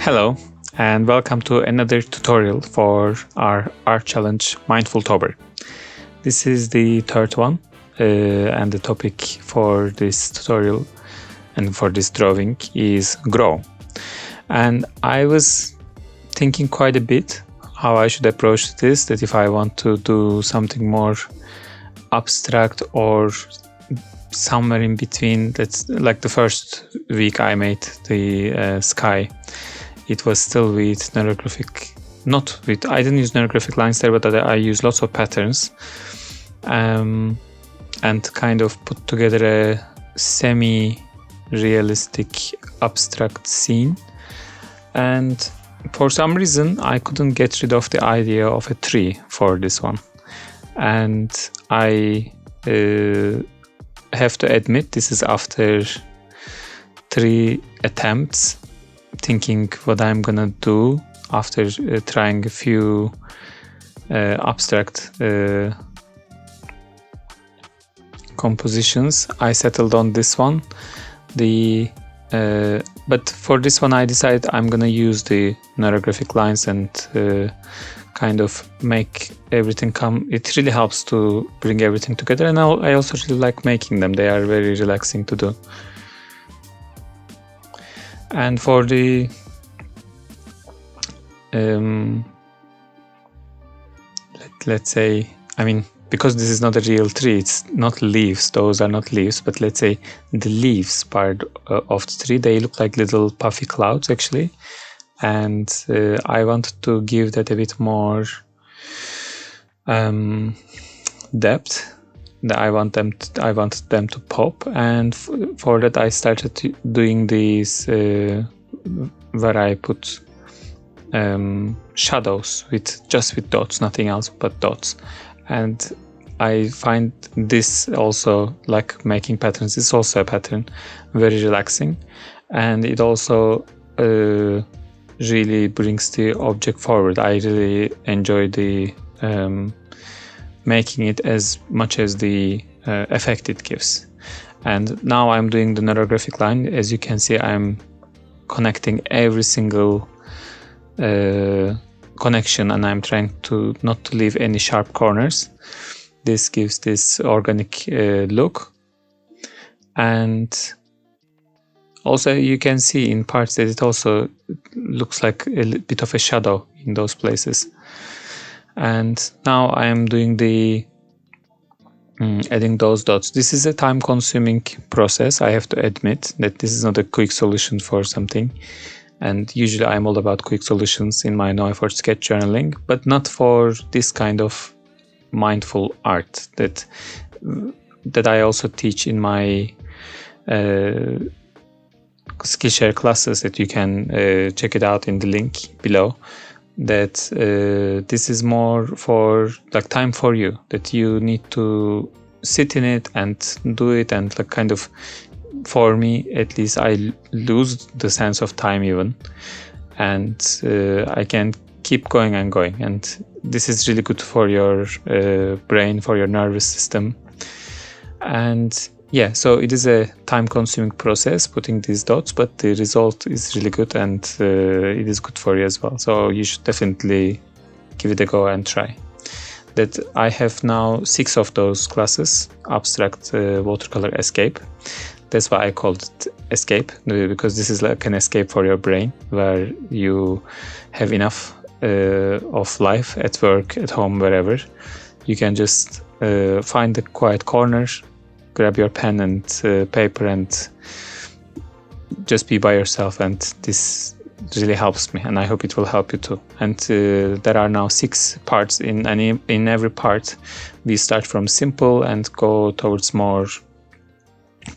Hello, and welcome to another tutorial for our art challenge Mindfultober. This is the third one, and the topic for this tutorial and for this drawing is grow. And I was thinking quite a bit how I should approach this, that if I want to do something more abstract or somewhere in between. That's like the first week I made the sky. It was still with neurographic, I didn't use neurographic lines there, but I used lots of patterns and kind of put together a semi-realistic abstract scene. And for some reason, I couldn't get rid of the idea of a tree for this one. And I have to admit, this is after 3 attempts thinking what I'm gonna do after trying a few abstract compositions. I settled on this one. But for this one I decided I'm gonna use the neurographic lines and kind of make everything come. It really helps to bring everything together, and I also really like making them. They are very relaxing to do. And for the let's say, I mean, because this is not a real tree, it's not leaves, those are not leaves, but let's say the leaves part of the tree, they look like little puffy clouds actually. And I wanted to give that a bit more depth. I wanted them to pop, and for that I started doing these where I put shadows with dots, nothing else but dots. And I find this also, like making patterns, is also a pattern, very relaxing, and it also really brings the object forward. I really enjoy the making it as much as the effect it gives. And now I'm doing the neurographic line. As you can see, I'm connecting every single connection, and I'm trying to not to leave any sharp corners. This gives this organic look. And also you can see in parts that it also looks like a bit of a shadow in those places. And now I am doing the adding those dots. This is a time-consuming process. I have to admit that this is not a quick solution for something. And usually I'm all about quick solutions in my no effort sketch journaling, but not for this kind of mindful art that I also teach in my Skillshare classes, that you can check it out in the link below. That this is more for like time for you, that you need to sit in it and do it, and like kind of, for me at least, I lose the sense of time even, and I can keep going and going. And this is really good for your brain, for your nervous system. And yeah, so it is a time-consuming process putting these dots, but the result is really good, and it is good for you as well. So you should definitely give it a go and try. That I have now 6 of those classes, abstract, watercolor, escape. That's why I called it escape, because this is like an escape for your brain, where you have enough of life at work, at home, wherever. You can just find the quiet corner, grab your pen and paper and just be by yourself, and this really helps me, and I hope it will help you too. And there are now 6 parts in every part we start from simple and go towards more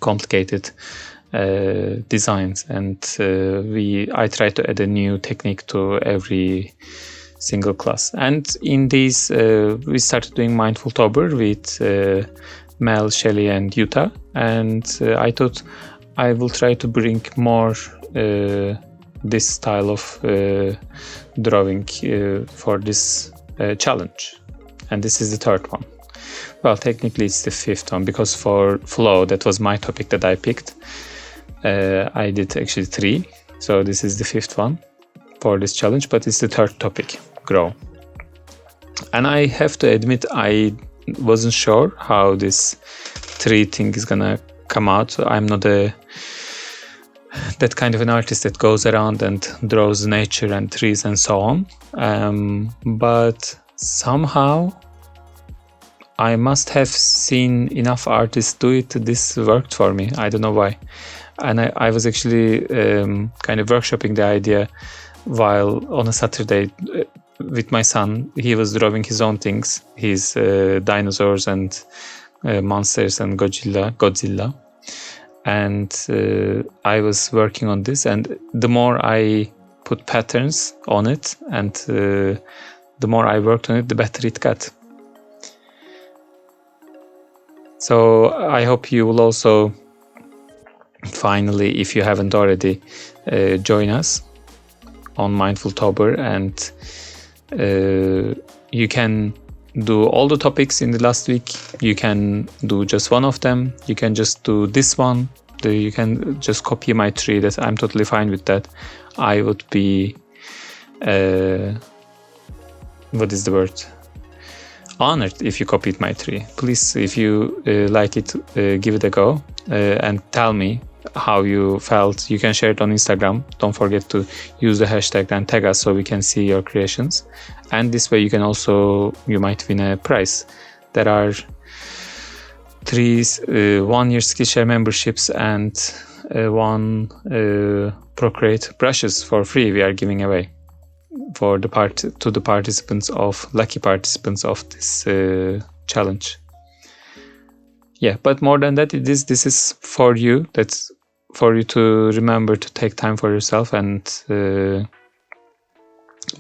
complicated designs, and I try to add a new technique to every single class. And in these we started doing Mindfultober with Mel, Shelley and Yuta, and I thought I will try to bring more this style of drawing for this challenge. And this is the 3rd one. Well, technically it's the 5th one, because for flow, that was my topic that I picked, I did actually 3, so this is the 5th one. for this challenge, but it's the third topic, grow. And I have to admit, I wasn't sure how this tree thing is gonna come out. So I'm not that kind of an artist that goes around and draws nature and trees and so on. But somehow I must have seen enough artists do it. This worked for me. I don't know why. And I was actually kind of workshopping the idea while on a Saturday with my son. He was drawing his own things, his dinosaurs and monsters and Godzilla. And I was working on this, and the more I put patterns on it and the more I worked on it, the better it got. So I hope you will also finally, if you haven't already, join us on Mindfultober, and you can do all the topics in the last week. You can do just one of them. You can just do this one. You can just copy my tree. That I'm totally fine with that. I would be what is the word? Honored if you copied my tree. Please, if you like it, give it a go and tell me how you felt. You can share it on Instagram. Don't forget to use the hashtag and tag us so we can see your creations. And this way you might win a prize. There are 3 1-year Skillshare memberships and 1 Procreate brushes for free we are giving away to the lucky participants of this challenge. Yeah, but more than that, this is for you. That's for you to remember to take time for yourself and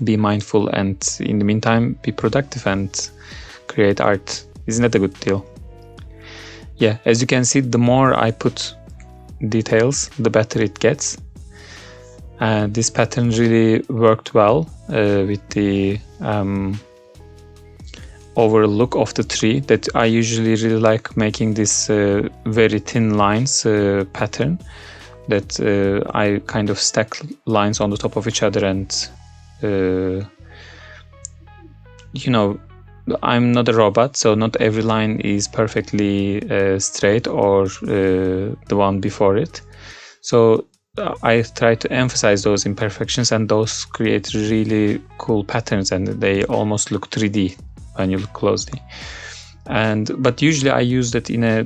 be mindful, and in the meantime be productive and create art. Isn't that a good deal? Yeah, as you can see, the more I put details, the better it gets. This pattern really worked well with the overall look of the tree. That I usually really like making this very thin lines pattern, that I kind of stack lines on the top of each other, and I'm not a robot, so not every line is perfectly straight or the one before it. So I try to emphasize those imperfections, and those create really cool patterns, and they almost look 3D when you look closely. But usually I use that in a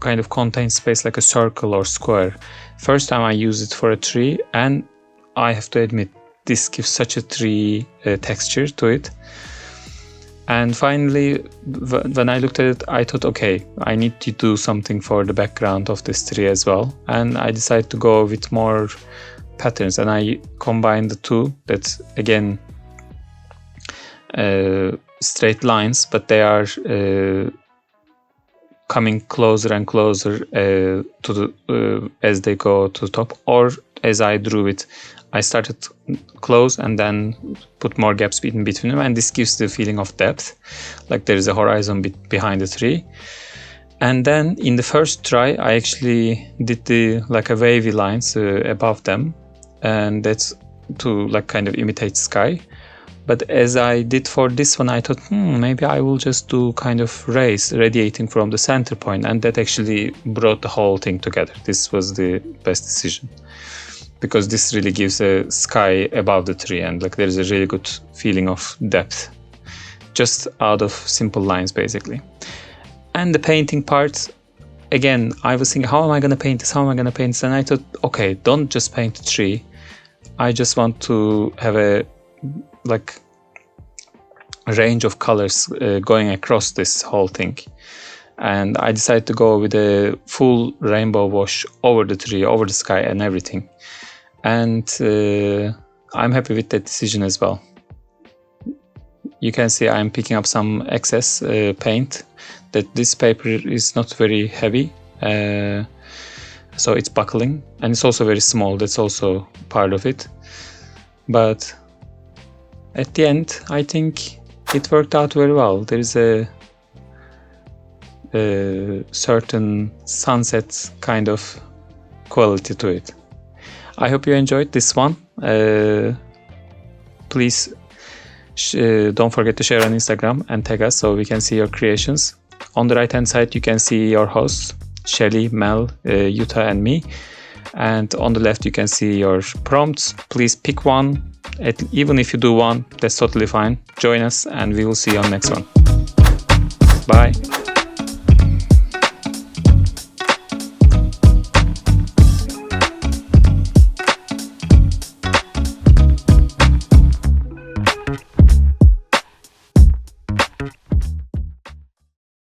kind of contained space, like a circle or square. First time I use it for a tree, and I have to admit, this gives such a tree texture to it. And finally, when I looked at it, I thought, okay, I need to do something for the background of this tree as well. And I decided to go with more patterns, and I combined the two. That's again straight lines, but they are coming closer and closer to the as they go to the top, or as I drew it, I started close and then put more gaps in between them, and this gives the feeling of depth, like there is a horizon behind the tree. And then in the first try, I actually did a wavy lines above them, and that's to kind of imitate sky. But as I did for this one, I thought, maybe I will just do kind of rays radiating from the center point, and that actually brought the whole thing together. This was the best decision, because this really gives a sky above the tree, and there's a really good feeling of depth just out of simple lines, basically. And the painting part, again, I was thinking, how am I going to paint this? And I thought, okay, don't just paint a tree. I just want to have a range of colors going across this whole thing. And I decided to go with a full rainbow wash over the tree, over the sky and everything. And I'm happy with that decision as well. You can see I'm picking up some excess paint, that this paper is not very heavy, so it's buckling, and it's also very small. That's also part of it. But at the end, I think it worked out very well. There is a certain sunset kind of quality to it. I hope you enjoyed this one. please don't forget to share on Instagram and tag us so we can see your creations. On the right hand side you can see your hosts, Shelly, Mel, Yuta and me, and on the left you can see your prompts. Please pick one. Even if you do one, that's totally fine. Join us and we will see you on the next one. Bye.